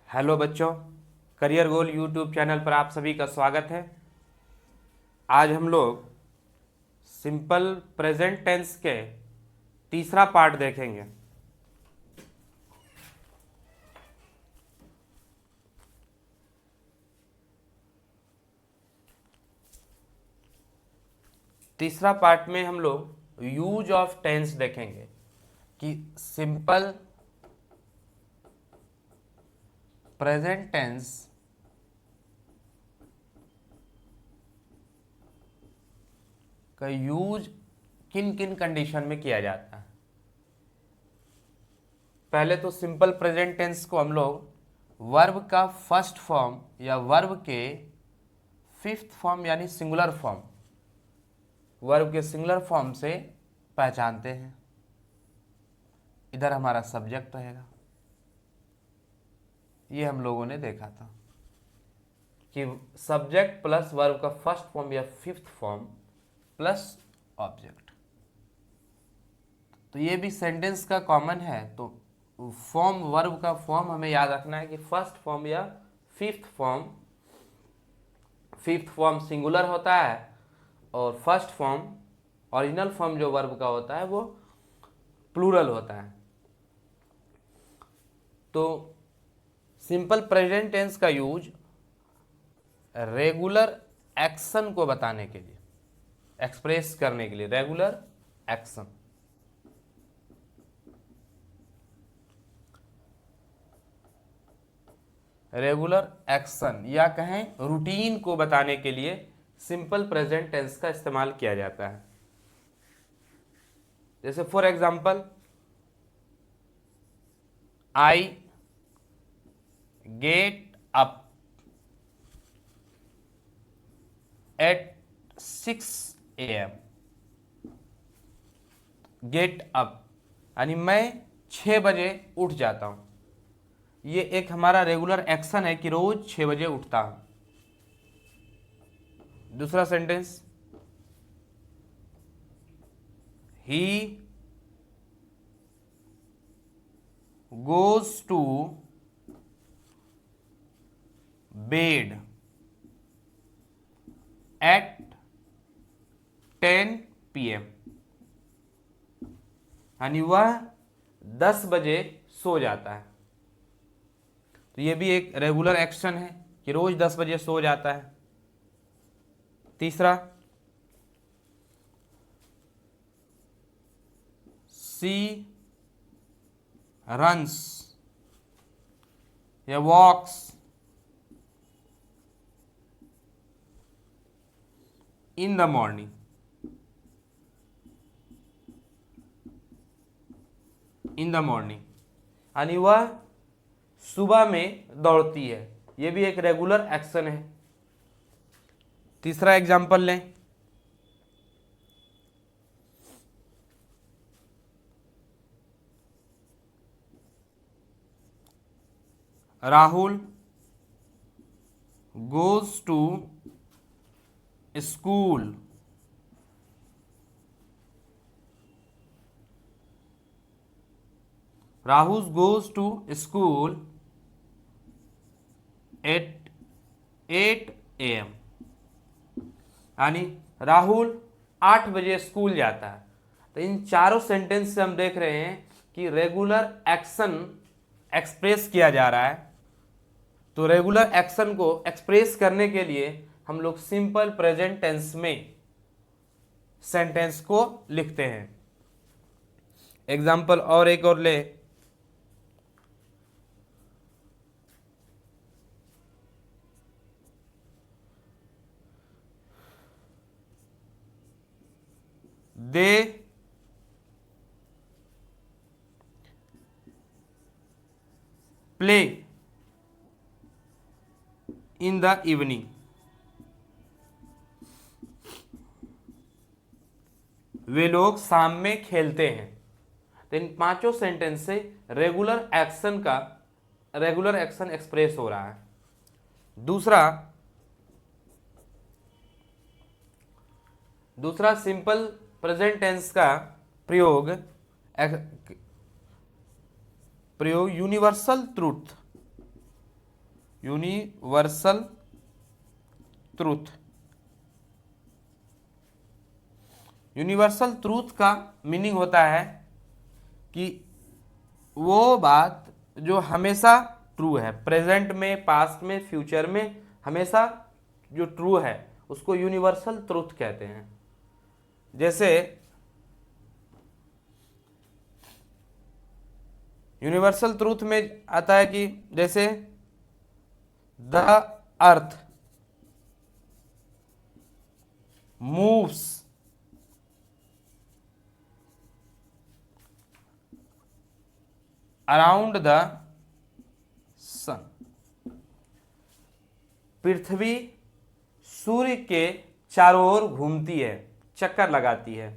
Hello बच्चों, career goal YouTube channel पर आप सभी का स्वागत है। आज हम लोग सिंपल प्रेजेंट टेंस के तीसरा पार्ट देखेंगे। तीसरा पार्ट में हम लोग यूज ऑफ टेंस देखेंगे कि सिंपल प्रेजेंट टेंस का यूज किन किन कंडीशन में किया जाता है। पहले तो सिंपल प्रेजेंट टेंस को हम लोग वर्ब का फर्स्ट फॉर्म या वर्ब के फिफ्थ फॉर्म यानी सिंगुलर फॉर्म, वर्ब के सिंगुलर फॉर्म से पहचानते हैं। इधर हमारा सब्जेक्ट रहेगा। ये हम लोगों ने देखा था कि सब्जेक्ट प्लस वर्ब का फर्स्ट फॉर्म या फिफ्थ फॉर्म प्लस ऑब्जेक्ट। तो ये भी सेंटेंस का कॉमन है। तो फॉर्म, वर्ब का फॉर्म हमें याद रखना है कि फर्स्ट फॉर्म या fifth form. Fifth form singular होता है और फर्स्ट फॉर्म, ओरिजिनल फॉर्म जो वर्ब का होता है वो प्लूरल होता है। तो सिंपल प्रेजेंट टेंस का यूज रेगुलर एक्शन को बताने के लिए, एक्सप्रेस करने के लिए, रेगुलर एक्शन। रेगुलर एक्शन या कहें रूटीन को बताने के लिए सिंपल प्रेजेंट टेंस का इस्तेमाल किया जाता है। जैसे for example, I get up at 6 AM। Get up यानी मैं 6 बजे उठ जाता हूं। ये एक हमारा रेगुलर एक्शन है कि रोज 6 बजे उठता हूं। दूसरा sentence, he goes to bed at 10 PM यानी वह 10 बजे सो जाता है। तो ये भी एक रेगुलर एक्शन है कि रोज 10 बजे सो जाता है। तीसरा, सी रन्स या walks in the morning. In the morning यानी वह सुबह में दौड़ती है। यह भी एक रेगुलर एक्शन है। तीसरा एग्जाम्पल लें, Rahul goes to school Rahul goes to school at 8 AM यानी राहुल 8 बजे स्कूल जाता है। तो इन चारों सेंटेंस से हम देख रहे हैं कि रेगुलर एक्शन एक्सप्रेस किया जा रहा है। तो रेगुलर एक्शन को एक्सप्रेस करने के लिए हम लोग सिंपल प्रेजेंट टेंस में सेंटेंस को लिखते हैं। एग्जाम्पल और एक और ले, they play in the evening. वे लोग शाम में खेलते हैं। तो इन पांचों सेंटेंस से रेगुलर एक्शन एक्सप्रेस हो रहा है। दूसरा सिंपल प्रेजेंट टेंस का प्रयोग प्रयोग universal truth, universal truth. Universal truth का मीनिंग होता है कि वो बात जो हमेशा ट्रू है, प्रेजेंट में, पास्ट में, फ्यूचर में, हमेशा जो ट्रू है उसको यूनिवर्सल ट्रूथ कहते हैं। जैसे यूनिवर्सल ट्रूथ में आता है कि जैसे the earth moves around the sun, पृथ्वी सूर्य के चारों ओर घूमती है, चक्कर लगाती है।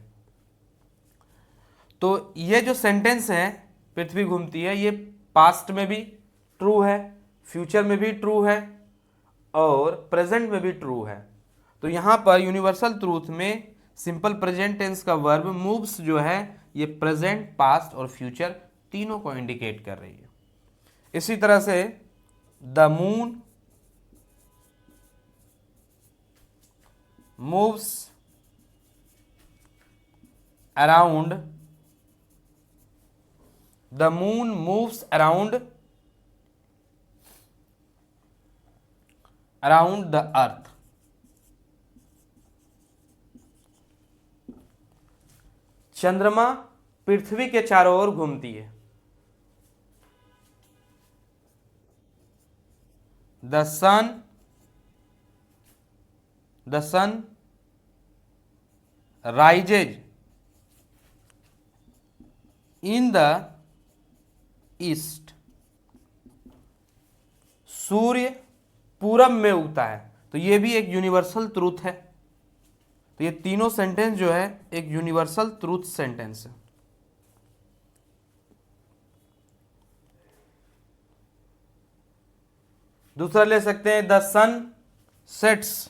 तो ये जो सेंटेंस है, पृथ्वी घूमती है, ये पास्ट में भी ट्रू है, फ्यूचर में भी ट्रू है और प्रेजेंट में भी ट्रू है। तो यहाँ पर यूनिवर्सल ट्रूथ में सिंपल प्रेजेंट टेंस का वर्ब मूव्स जो है ये प्रेजेंट, पास्ट और फ्यूचर तीनों को इंडिकेट कर रही है। इसी तरह से the moon moves around, the moon moves around the earth. चंद्रमा पृथ्वी के चारों ओर घूमती है। The sun rises in the east, सूर्य पूरब में उगता है। तो ये भी एक यूनिवर्सल ट्रूथ है। तो ये तीनों सेंटेंस जो है एक यूनिवर्सल ट्रूथ सेंटेंस है। दूसरा ले सकते हैं the sun sets,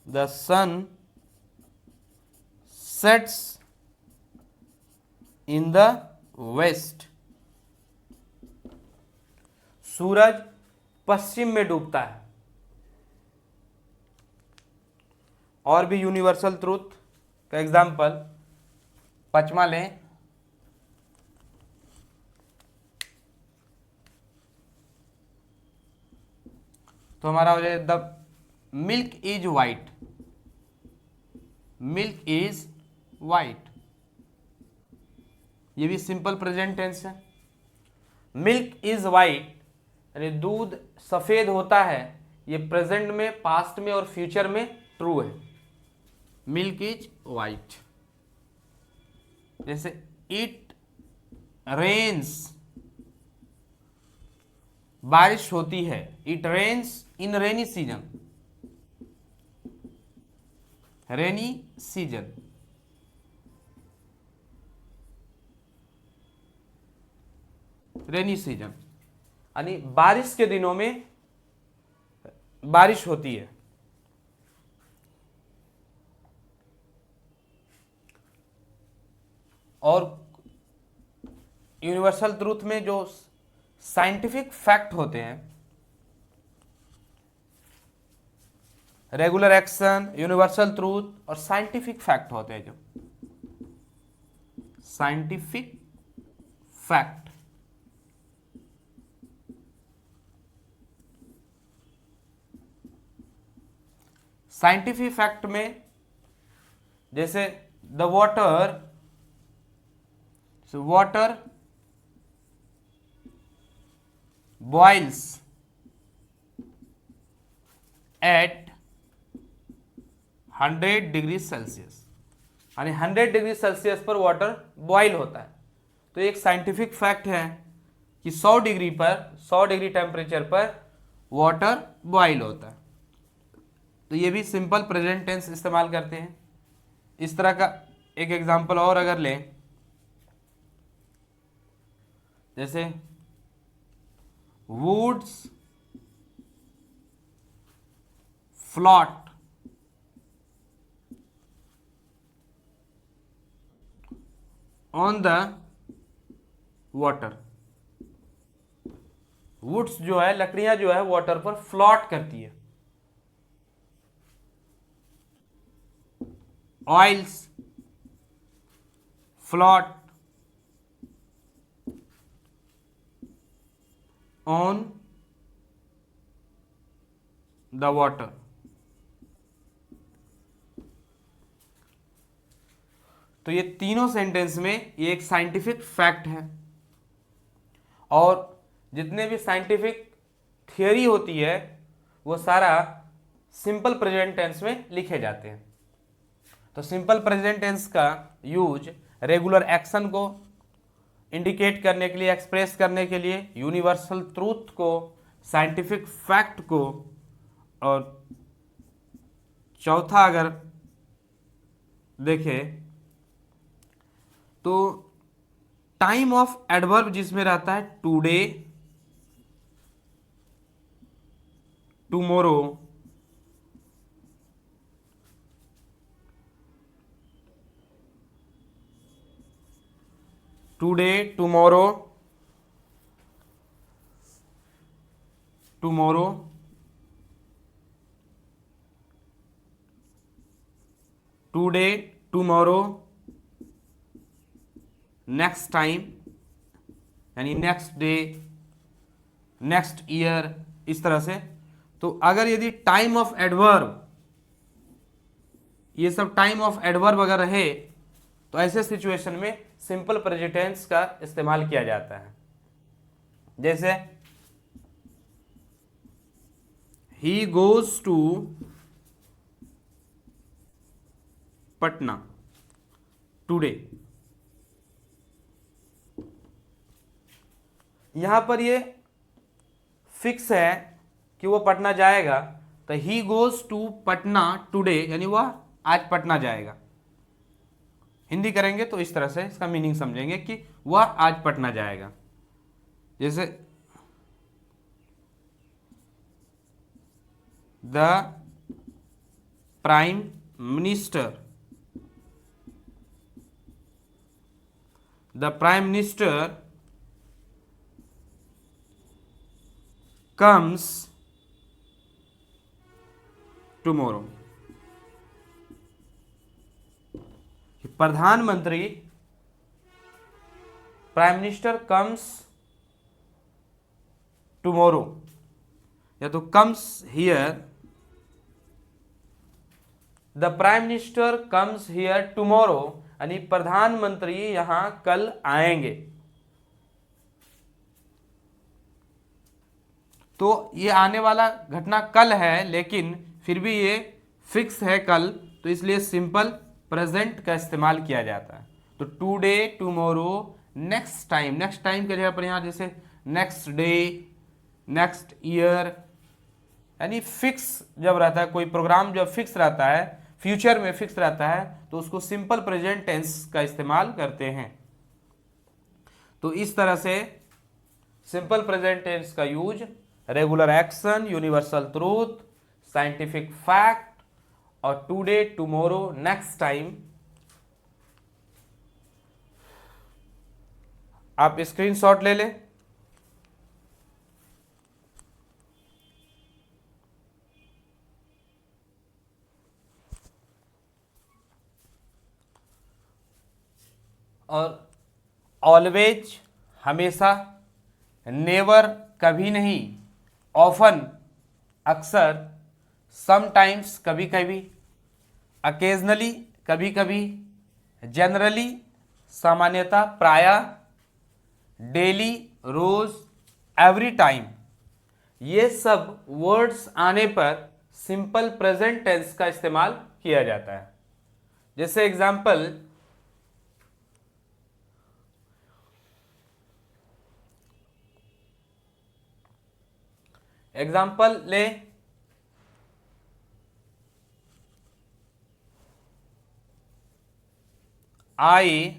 the sun sets in the west, सूरज पश्चिम में डूबता है। और भी यूनिवर्सल ट्रूथ का एग्जाम्पल पचमा लें, तो हमारा हो जाए the milk is white, milk is white, ये भी सिंपल प्रेजेंट टेंस है। मिल्क इज वाइट यानी दूध सफेद होता है, ये प्रेजेंट में, पास्ट में और फ्यूचर में ट्रू है। Milk is white. जैसे इट रेन्स, बारिश होती है, it rains in rainy season, rainy season. Rainy season यानी बारिश के दिनों में बारिश होती है। और यूनिवर्सल ट्रूथ में जो साइंटिफिक फैक्ट होते हैं, रेगुलर एक्शन, यूनिवर्सल ट्रूथ और साइंटिफिक फैक्ट होते हैं। जो साइंटिफिक फैक्ट, साइंटिफिक फैक्ट में जैसे the water boils at 100 degree Celsius, यानी 100 डिग्री सेल्सियस पर वाटर बॉयल होता है। तो एक साइंटिफिक फैक्ट है कि 100 डिग्री टेम्परेचर पर वाटर बॉयल होता है। तो ये भी सिंपल प्रेजेंट टेंस इस्तेमाल करते हैं। इस तरह का एक एग्जांपल और अगर लें, जैसे woods float on the water. Woods जो है, लकड़ियां जो है वाटर पर फ्लोट करती है। Oils float on the water. तो ये तीनों सेंटेंस में ये एक साइंटिफिक फैक्ट है, और जितने भी साइंटिफिक थियोरी होती है वो सारा सिंपल प्रेजेंट टेंस में लिखे जाते हैं। तो सिंपल प्रेजेंट टेंस का यूज रेगुलर एक्शन को इंडिकेट करने के लिए, एक्सप्रेस करने के लिए, यूनिवर्सल ट्रूथ को, साइंटिफिक फैक्ट को, और चौथा अगर देखें तो टाइम ऑफ एडवर्ब जिसमें रहता है today, tomorrow, today, tomorrow, tomorrow, today, tomorrow, next time यानी नेक्स्ट डे, नेक्स्ट ईयर, इस तरह से। तो अगर यदि टाइम ऑफ एडवर्ब, ये सब टाइम ऑफ एडवर्ब अगर रहे तो ऐसे सिचुएशन में सिंपल प्रेजेंट टेंस का इस्तेमाल किया जाता है। जैसे he goes to Patna today. यहां पर ये फिक्स है कि वो पटना जाएगा, तो he goes to Patna today यानी वह आज पटना जाएगा। हिंदी करेंगे तो इस तरह से इसका मीनिंग समझेंगे कि वह आज पटना जाएगा। जैसे the prime minister, the prime minister comes tomorrow। प्रधानमंत्री, प्राइम मिनिस्टर कम्स टुमारो, या तो comes here, the prime minister comes here tomorrow यानी प्रधानमंत्री यहां कल आएंगे। तो ये आने वाला घटना कल है, लेकिन फिर भी ये फिक्स है कल, तो इसलिए सिंपल प्रेजेंट का इस्तेमाल किया जाता है। तो today, tomorrow, next time, next time के जगह पर यहाँ जैसे नेक्स्ट डे, नेक्स्ट ईयर, यानी फिक्स जब रहता है कोई प्रोग्राम, जब फिक्स रहता है, फ्यूचर में फिक्स रहता है, तो उसको सिंपल प्रेजेंट टेंस का इस्तेमाल करते हैं। तो इस तरह से सिंपल प्रेजेंट टेंस का use regular action, universal truth, scientific fact और टुडे, टुमारो, नेक्स्ट टाइम। आप स्क्रीनशॉट ले लें। और ऑलवेज हमेशा, नेवर कभी नहीं, ऑफन अक्सर, समटाइम्स कभी कभी, अकेजनली कभी कभी, जनरली सामान्यतः, प्रायः, डेली रोज, एवरी टाइम, ये सब वर्ड्स आने पर सिंपल प्रेजेंट टेंस का इस्तेमाल किया जाता है। जैसे एग्जाम्पल, ले, I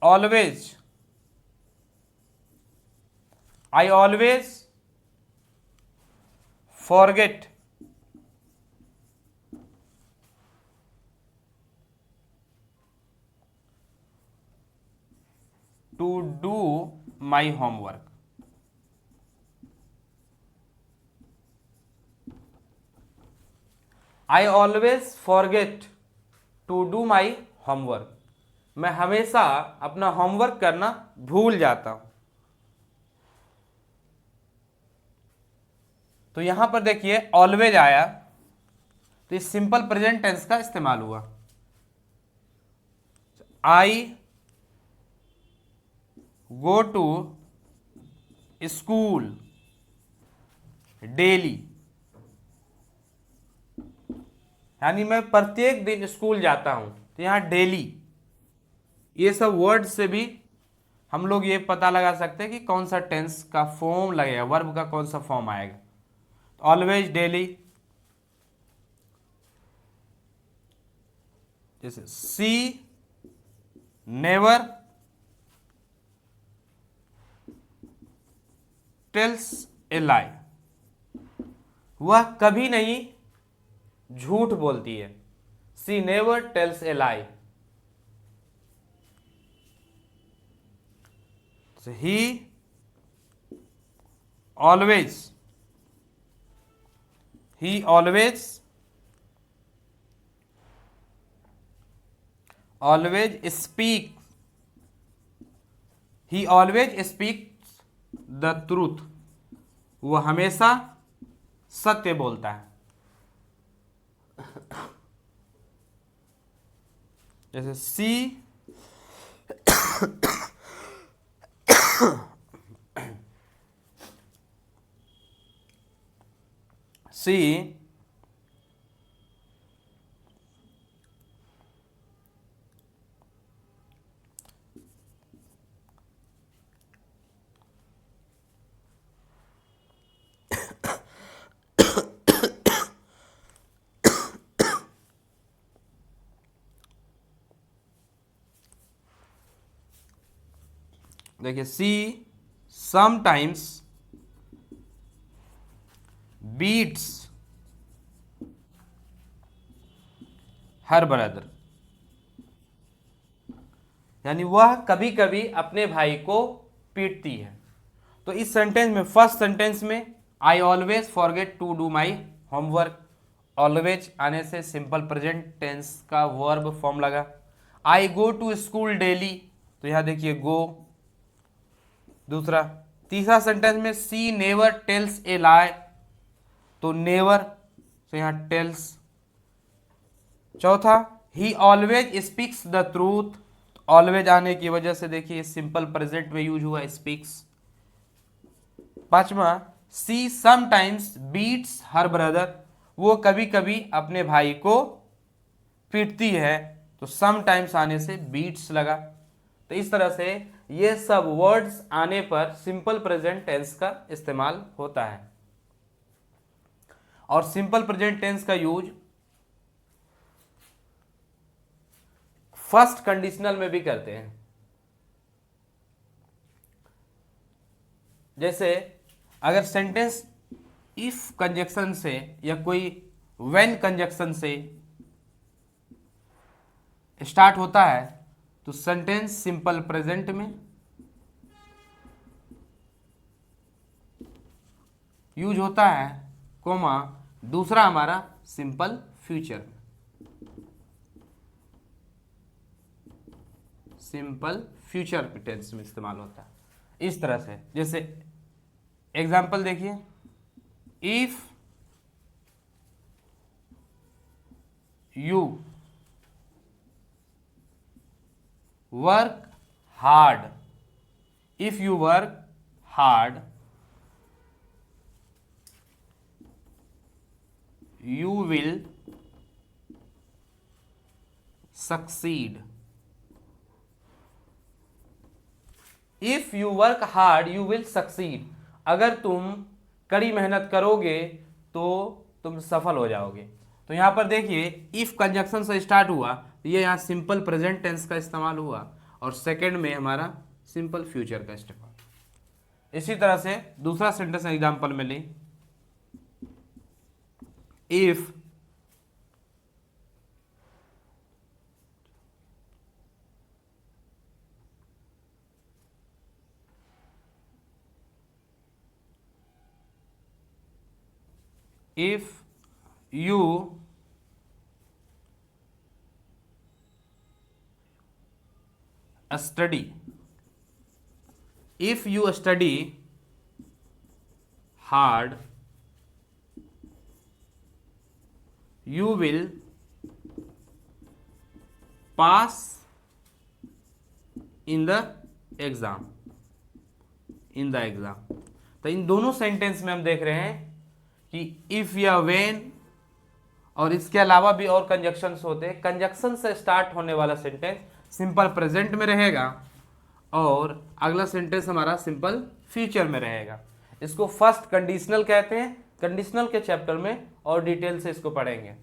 always forget do my homework. I always forget to do my homework. मैं हमेशा अपना होमवर्क करना भूल जाता हूं। तो यहां पर देखिए ऑलवेज आया, तो इस सिंपल प्रेजेंट टेंस का इस्तेमाल हुआ। आई गो टू स्कूल डेली, यानी मैं प्रत्येक दिन स्कूल जाता हूं। तो यहां डेली, ये सब वर्ड से भी हम लोग ये पता लगा सकते हैं कि कौन सा टेंस का फॉर्म लगेगा, वर्ब का कौन सा फॉर्म आएगा। Always, daily. जैसे सी नेवर टेल्स ए लाई, वह कभी नहीं झूठ बोलती है। She never tells a lie. He always, he always speaks the truth, वो हमेशा सत्य बोलता है। जैसे सी देखिए she sometimes beats her brother, यानी वह कभी कभी अपने भाई को पीटती है। तो इस सेंटेंस में, फर्स्ट सेंटेंस में I always forget to do my homework, always आने से सिंपल प्रेजेंट टेंस का वर्ब फॉर्म लगा। I go to school daily, तो यहां देखिए गो। दूसरा, तीसरा सेंटेंस में सी नेवर टेल्स ए लाई, तो नेवर, तो यहां टेल्स। चौथा, he always speaks the truth, always आने की वजह से देखिए सिंपल प्रेजेंट में यूज हुआ स्पीक्स। पांचवा, she sometimes beats her brother, वो कभी कभी अपने भाई को पीटती है, तो समटाइम्स आने से बीट्स लगा। तो इस तरह से ये सब वर्ड्स आने पर सिंपल प्रेजेंट टेंस का इस्तेमाल होता है। और सिंपल प्रेजेंट टेंस का यूज फर्स्ट कंडीशनल में भी करते हैं। जैसे अगर सेंटेंस इफ कंजक्शन से या कोई व्हेन कंजक्शन से स्टार्ट होता है, तो सेंटेंस सिंपल प्रेजेंट में यूज होता है, कोमा दूसरा हमारा सिंपल फ्यूचर में, सिंपल फ्यूचर टेंस में इस्तेमाल होता है। इस तरह से, जैसे एग्जाम्पल देखिए, if you work hard, if you work hard you will succeed, if you work hard you will succeed, अगर तुम कड़ी मेहनत करोगे तो तुम सफल हो जाओगे। तो यहां पर देखिए इफ कंजक्शन से स्टार्ट हुआ, ये यहां सिंपल प्रेजेंट टेंस का इस्तेमाल हुआ, और सेकंड में हमारा सिंपल फ्यूचर का इस्तेमाल। इसी तरह से दूसरा सेंटेंस एग्जांपल में लें, if if you study, if you study hard, you will pass in the exam, in the exam. तो इन दोनों सेंटेंस में हम देख रहे हैं कि इफ या वेन, और इसके अलावा भी और कंजक्शंस होते हैं। कंजक्शन से स्टार्ट होने वाला सेंटेंस सिंपल प्रेजेंट में रहेगा और अगला सेंटेंस हमारा सिंपल फ्यूचर में रहेगा। इसको फर्स्ट कंडीशनल कहते हैं, कंडीशनल के चैप्टर में और डिटेल से इसको पढ़ेंगे।